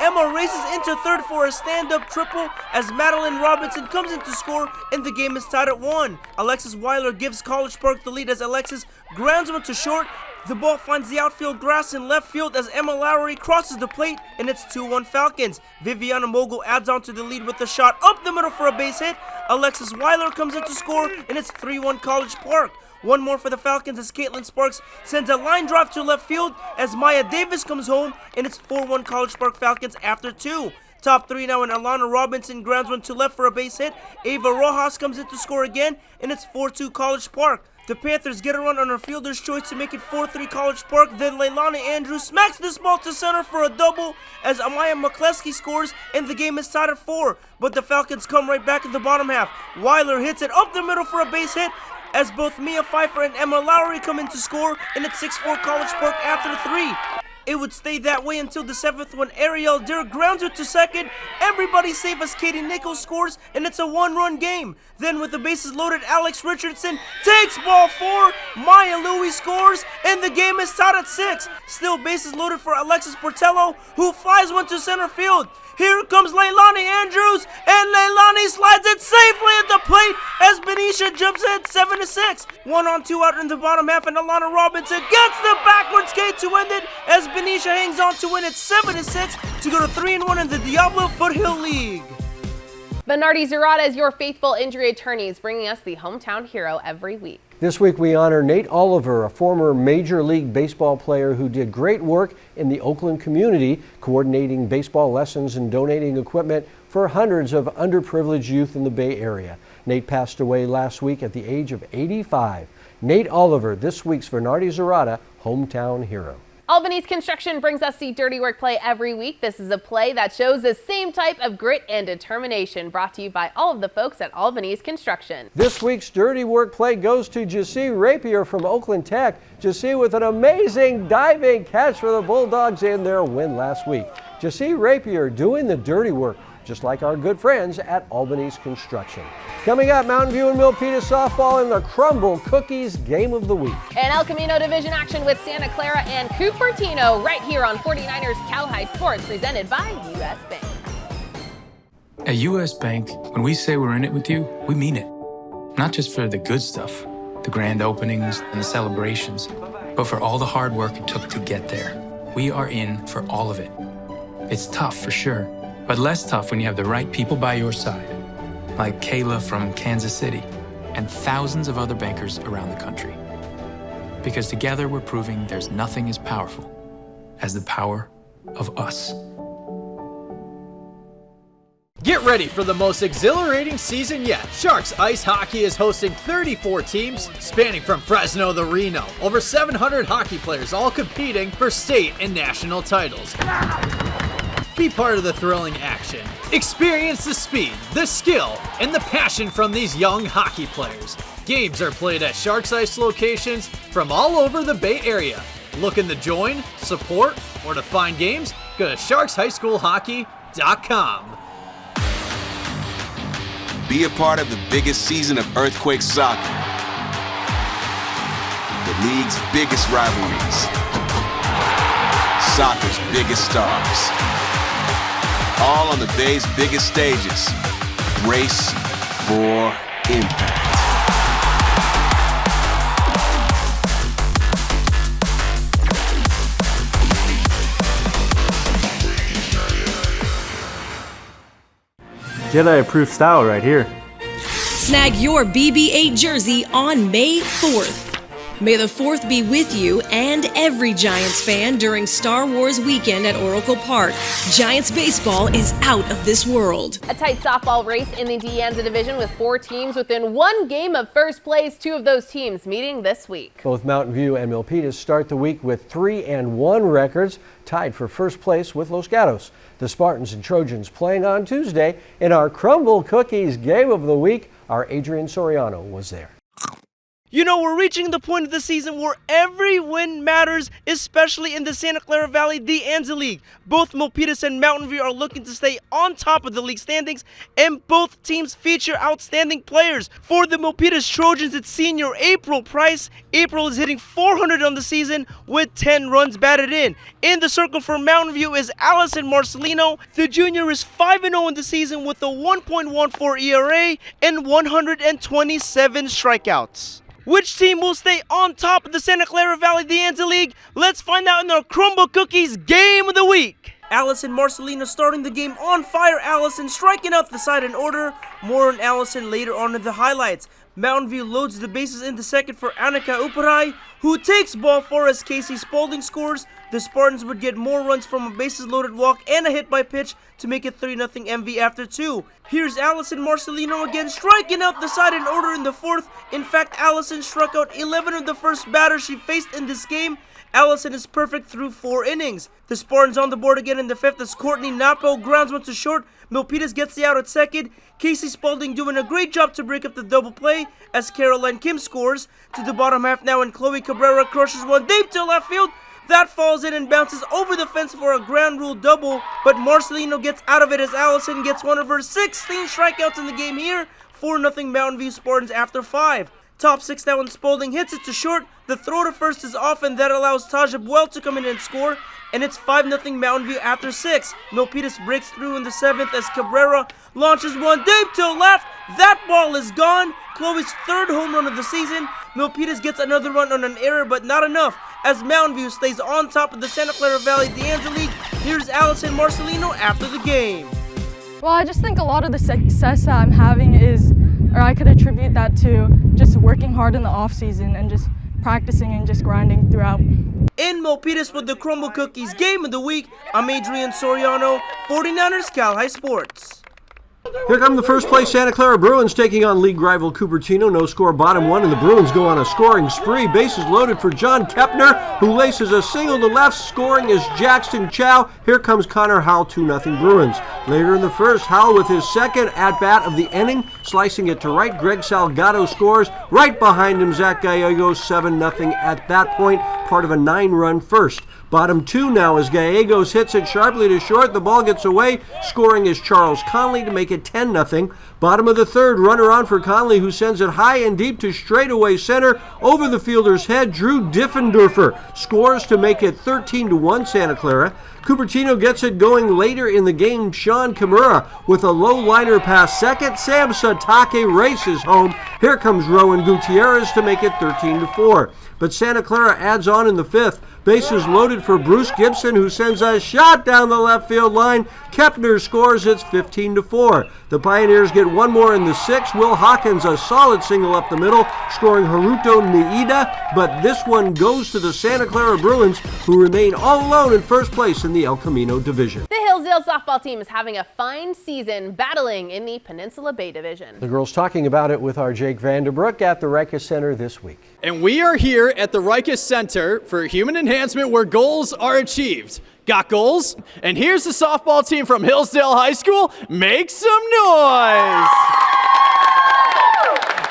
Emma races into third for a stand-up triple as Madeline Robinson comes in to score, and the game is tied at 1. Alexis Weiler gives College Park the lead as Alexis grounds one to short. The ball finds the outfield grass in left field as Emma Lowry crosses the plate, and it's 2-1 Falcons. Viviana Mogul adds on to the lead with a shot up the middle for a base hit. Alexis Weiler comes in to score, and it's 3-1 College Park. 1 more for the Falcons as Caitlin Sparks sends a line drive to left field as Maya Davis comes home, and it's 4-1 College Park Falcons after 2. Top 3 now, and Alana Robinson grounds one to left for a base hit. Ava Rojas comes in to score again, and it's 4-2 College Park. The Panthers get a run on a fielder's choice to make it 4-3 College Park. Then Leilani Andrews smacks this ball to center for a double as Amaya McCleskey scores, and the game is tied at 4. But the Falcons come right back in the bottom half. Weiler hits it up the middle for a base hit as both Mia Pfeiffer and Emma Lowry come in to score, and it's 6-4 College Park after the 3. It would stay that way until the 7th when Ariel Dirk grounds it to second. Everybody safe as Katie Nichols scores, and it's a 1-run game. Then with the bases loaded, Alex Richardson takes ball 4. Maya Louie scores, and the game is tied at 6. Still bases loaded for Alexis Portello, who flies one to center field. Here comes Leilani Andrews, and Leilani slides it safely at the plate as Benicia jumps in 7-6. 1-on-2 out in the bottom half, and Alana Robinson gets the backwards skate to end it as Benicia hangs on to win it 7-6 to go to 3-1 in the Diablo Foothill League. Bernardi Zerrata is your faithful injury attorneys, bringing us the hometown hero every week. This week we honor Nate Oliver, a former Major League Baseball player who did great work in the Oakland community, coordinating baseball lessons and donating equipment for hundreds of underprivileged youth in the Bay Area. Nate passed away last week at the age of 85. Nate Oliver, this week's Bernardi Zerrata hometown hero. Albany's Construction brings us the Dirty Work Play every week. This is a play that shows the same type of grit and determination, brought to you by all of the folks at Albany's Construction. This week's Dirty Work Play goes to Jassie Rapier from Oakland Tech. Jassie with an amazing diving catch for the Bulldogs in their win last week. Jassie Rapier doing the dirty work, just like our good friends at Albany's Construction. Coming up, Mountain View and Milpitas softball in the Crumble Cookies Game of the Week. And El Camino Division action with Santa Clara and Cupertino right here on 49ers Cal High Sports, presented by U.S. Bank. At U.S. Bank, when we say we're in it with you, we mean it. Not just for the good stuff, the grand openings and the celebrations, but for all the hard work it took to get there. We are in for all of it. It's tough for sure, but less tough when you have the right people by your side, like Kayla from Kansas City and thousands of other bankers around the country. Because together we're proving there's nothing as powerful as the power of us. Get ready for the most exhilarating season yet. Sharks Ice Hockey is hosting 34 teams spanning from Fresno to Reno. Over 700 hockey players all competing for state and national titles. Be part of the thrilling action. Experience the speed, the skill, and the passion from these young hockey players. Games are played at Sharks Ice locations from all over the Bay Area. Looking to join, support, or to find games? Go to sharkshighschoolhockey.com. Be a part of the biggest season of Earthquake soccer. The league's biggest rivalries. Soccer's biggest stars. All on the Bay's biggest stages. Race for impact. Jedi-approved style right here. Snag your BB-8 jersey on May 4th. May the 4th be with you and every Giants fan during Star Wars weekend at Oracle Park. Giants baseball is out of this world. A tight softball race in the De Anza division with 4 teams within 1 game of first place. 2 of those teams meeting this week. Both Mountain View and Milpitas start the week with 3-1 records, tied for first place with Los Gatos. The Spartans and Trojans playing on Tuesday. In our Crumble Cookies Game of the Week, our Adrian Soriano was there. You know, we're reaching the point of the season where every win matters, especially in the Santa Clara Valley De Anza League. Both Milpitas and Mountain View are looking to stay on top of the league standings, and both teams feature outstanding players. For the Milpitas Trojans, it's senior April Price. April is hitting .400 on the season with 10 runs batted in. In the circle for Mountain View is Allison Marcelino. The junior is 5-0 in the season with a 1.14 ERA and 127 strikeouts. Which team will stay on top of the Santa Clara Valley De Anza League? Let's find out in our Crumble Cookies Game of the Week. Allison Marcelino starting the game on fire. Allison striking out the side in order. More on Allison later on in the highlights. Mountain View loads the bases into second for Annika Uparai, who takes ball 4 as Casey Spaulding scores. The Spartans would get more runs from a bases-loaded walk and a hit by pitch to make it 3-0 MV after 2. Here's Allison Marcelino again, striking out the side in order in the 4th. In fact, Allison struck out 11 of the first batters she faced in this game. Allison is perfect through 4 innings. The Spartans on the board again in the 5th as Courtney Napo grounds one to short. Milpitas gets the out at second. Casey Spaulding doing a great job to break up the double play as Caroline Kim scores. To the bottom half now, and Chloe Cabrera crushes one deep to left field. That falls in and bounces over the fence for a ground rule double, but Marcelino gets out of it as Allison gets one of her 16 strikeouts in the game here. 4-0 Mountain View Spartans after 5. Top 6 now, and Spaulding hits it to short. The throw to first is off, and that allows Taja Buell to come in and score. And it's 5-0 Mountain View after 6. Milpitas breaks through in the 7th as Cabrera launches one deep to left. That ball is gone. Chloe's 3rd home run of the season. Milpitas gets another run on an error, but not enough, as Mountain View stays on top of the Santa Clara Valley De Anza League. Here's Allison Marcelino after the game. Well, I just think a lot of the success that I'm having is, or I could attribute that to just working hard in the off season and just practicing and just grinding throughout. In Milpitas with the Crumble Cookies Game of the Week, I'm Adrian Soriano, 49ers Cal High Sports. Here come the first place Santa Clara Bruins taking on league rival Cupertino. No score, bottom 1, and the Bruins go on a scoring spree. Bases loaded for John Kepner, who laces a single to left. Scoring is Jackson Chow. Here comes Connor Howell, 2-0 Bruins. Later in the first, Howell with his second at-bat of the inning, slicing it to right. Greg Salgado scores. Right behind him, Zach Gallegos, 7-0 at that point, part of a 9-run first. Bottom 2 now as Gallegos hits it sharply to short. The ball gets away. Scoring is Charles Conley to make it 10-0. Bottom of the 3rd, runner on for Conley, who sends it high and deep to straightaway center. Over the fielder's head, Drew Diffendorfer scores to make it 13-1 Santa Clara. Cupertino gets it going later in the game. Sean Kimura with a low liner past second. Sam Satake races home. Here comes Rowan Gutierrez to make it 13-4. But Santa Clara adds on in the 5th. Bases loaded for Bruce Gibson, who sends a shot down the left field line. Kepner scores. It's 15-4. The Pioneers get one more in the 6th. Will Hawkins a solid single up the middle, scoring Haruto Niida, but this one goes to the Santa Clara Bruins, who remain all alone in first place in the El Camino division. The Hillsdale softball team is having a fine season, battling in the Peninsula Bay Division. The girls talking about it with our Jake Vanderbrook at the Rikus Center this week. And we are here at the Rikus Center for Human Enhancement, where goals are achieved. Got goals? And here's the softball team from Hillsdale High School. Make some noise!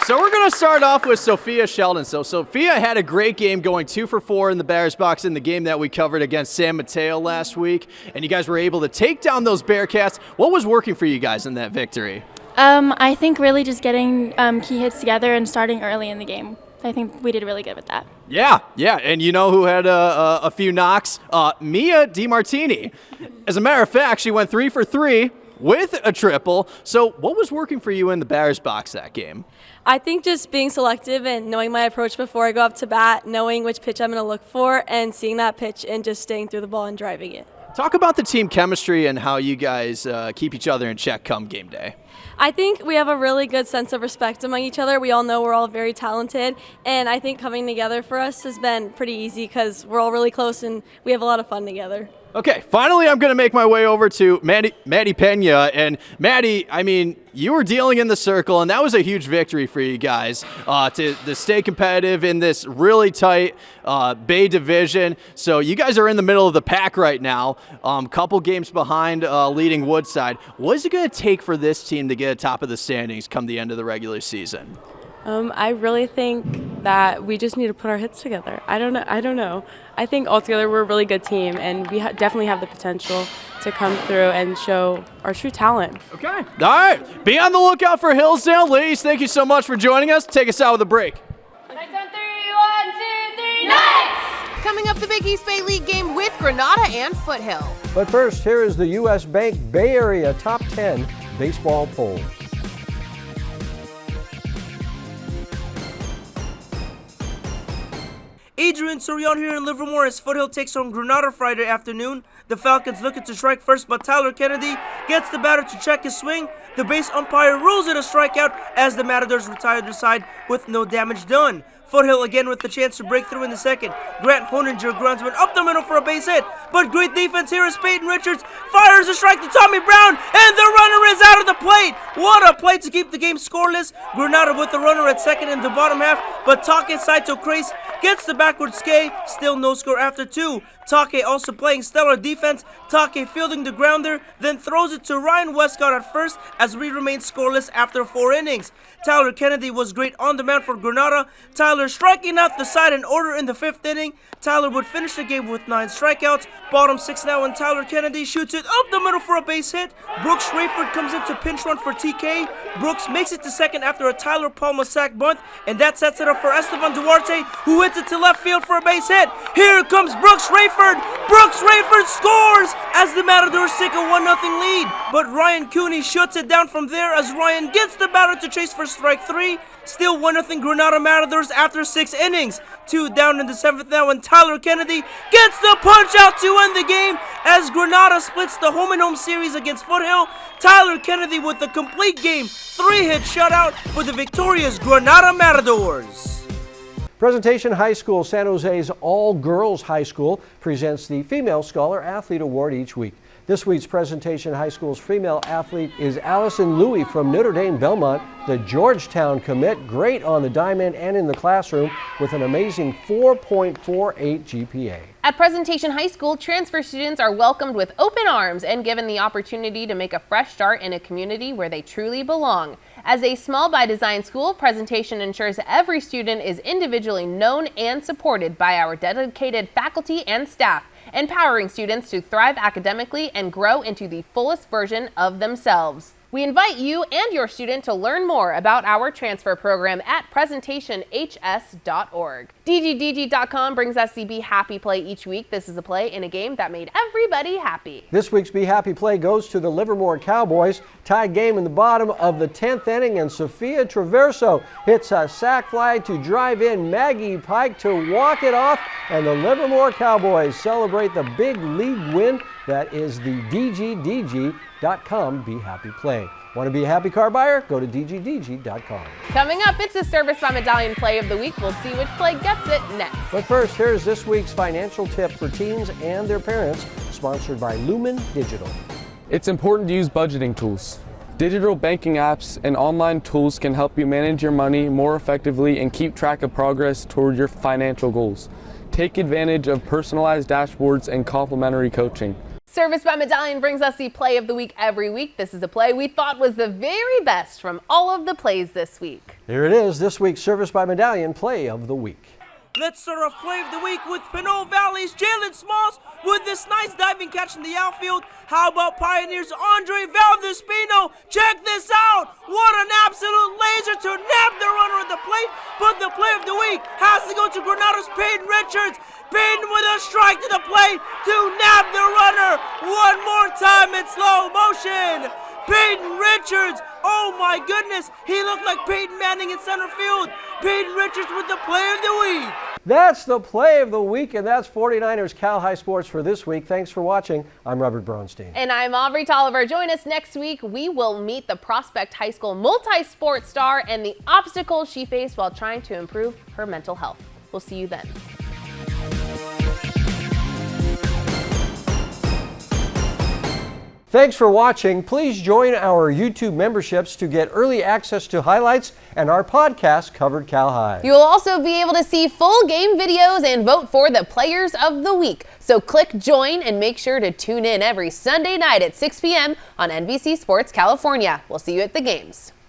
So we're going to start off with Sophia Sheldon. So Sophia had a great game, going 2 for 4 in the Bears box in the game that we covered against San Mateo last week. And you guys were able to take down those Bearcats. What was working for you guys in that victory? I think really just getting key hits together and starting early in the game. I think we did really good with that. Yeah, and you know who had a few knocks? Mia DiMartini. As a matter of fact, she went 3 for 3 with a triple. So what was working for you in the Bears box that game? I think just being selective and knowing my approach before I go up to bat, knowing which pitch I'm going to look for, and seeing that pitch and just staying through the ball and driving it. Talk about the team chemistry and how you guys keep each other in check come game day. I think we have a really good sense of respect among each other. We all know we're all very talented, and I think coming together for us has been pretty easy because we're all really close and we have a lot of fun together. Okay, finally I'm going to make my way over to Maddie Pena. And Maddie, I mean, you were dealing in the circle, and that was a huge victory for you guys to stay competitive in this really tight Bay Division. So you guys are in the middle of the pack right now, couple games behind leading Woodside. What is it going to take for this team to get atop of the standings come the end of the regular season? I really think that we just need to put our hits together. I don't know. I think altogether we're a really good team, and we definitely have the potential to come through and show our true talent. Okay. All right. Be on the lookout for Hillsdale. Ladies, thank you so much for joining us. Take us out with a break. Nice on 3, 1, 2, 3, nice! Coming up, the Big East Bay League game with Granada and Foothill. But first, here is the U.S. Bank Bay Area Top 10 Baseball Poll. Adrian Soriano here in Livermore as Foothill takes on Granada Friday afternoon. The Falcons looking to strike first, but Tyler Kennedy gets the batter to check his swing. The base umpire rules it a strikeout as the Matadors retire their side with no damage done. Foothill again with the chance to break through in the second. Grant Honinger grounds one up the middle for a base hit, but great defense here as Peyton Richards fires a strike to Tommy Brown, and the runner is out of the plate. What a play to keep the game scoreless. Granada with the runner at second in the bottom half, but Take Saito Crace gets the backward skate. Still no score after 2. Take also playing stellar defense. Take fielding the grounder, then throws it to Ryan Westcott at first as we remain scoreless after 4 innings. Tyler Kennedy was great on the mound for Granada. Tyler striking out the side in order in the 5th inning. Tyler would finish the game with 9 strikeouts. Bottom 6 now, and Tyler Kennedy shoots it up the middle for a base hit. Brooks Rayford comes in to pinch run for TK. Brooks makes it to second after a Tyler Palma sac bunt, and that sets it up for Esteban Duarte, who hits it to left field for a base hit. Here comes Brooks Rayford. Brooks Rayford scores as the Matadors take a 1-0 lead, but Ryan Cooney shuts it down from there as Ryan gets the batter to chase for strike 3. Still 1-0 Granada Matadors after 6 innings. 2 down in the 7th now, and Tyler Kennedy gets the punch out to end the game as Granada splits the home-and-home series against Foothill. Tyler Kennedy with the complete game 3-hit shutout for the victorious Granada Matadors. Presentation High School, San Jose's all-girls high school, presents the Female Scholar Athlete Award each week. This week's Presentation High School's female athlete is Allison Louie from Notre Dame Belmont, the Georgetown commit, great on the diamond and in the classroom with an amazing 4.48 GPA. At Presentation High School, transfer students are welcomed with open arms and given the opportunity to make a fresh start in a community where they truly belong. As a small by design school, Presentation ensures every student is individually known and supported by our dedicated faculty and staff, empowering students to thrive academically and grow into the fullest version of themselves. We invite you and your student to learn more about our transfer program at presentationhs.org. DGDG.com brings us the Be Happy Play each week. This is a play in a game that made everybody happy. This week's Be Happy Play goes to the Livermore Cowboys. Tied game in the bottom of the 10th inning, and Sophia Traverso hits a sac fly to drive in Maggie Pike to walk it off, and the Livermore Cowboys celebrate the big league win. That is the DGDG.com Be Happy Play. Want to be a happy car buyer? Go to DGDG.com. Coming up, it's a Service by Medallion Play of the Week. We'll see which play gets it next. But first, here's this week's financial tip for teens and their parents, sponsored by Lumen Digital. It's important to use budgeting tools. Digital banking apps and online tools can help you manage your money more effectively and keep track of progress toward your financial goals. Take advantage of personalized dashboards and complimentary coaching. Service by Medallion brings us the play of the week every week. This is a play we thought was the very best from all of the plays this week. Here it is, this week's Service by Medallion Play of the Week. Let's start off play of the week with Pinole Valley's Jalen Smalls with this nice diving catch in the outfield. How about Pioneers' Andre Valdespino? Check this out! What an absolute laser to nab the runner at the plate, but the play of the week has to go to Granada's Peyton Richards. Peyton with a strike to the plate to nab the runner. One more time in slow motion. Peyton Richards, oh my goodness, he looked like Peyton Manning in center field. Peyton Richards with the play of the week. That's the play of the week, and that's 49ers Cal High Sports for this week. Thanks for watching. I'm Robert Bronstein. And I'm Aubrey Tolliver. Join us next week. We will meet the Prospect High School multi-sport star and the obstacles she faced while trying to improve her mental health. We'll see you then. Thanks for watching. Please join our YouTube memberships to get early access to highlights and our podcast, Covered Cal High. You'll also be able to see full game videos and vote for the Players of the Week. So click join and make sure to tune in every Sunday night at 6 p.m. on NBC Sports California. We'll see you at the games.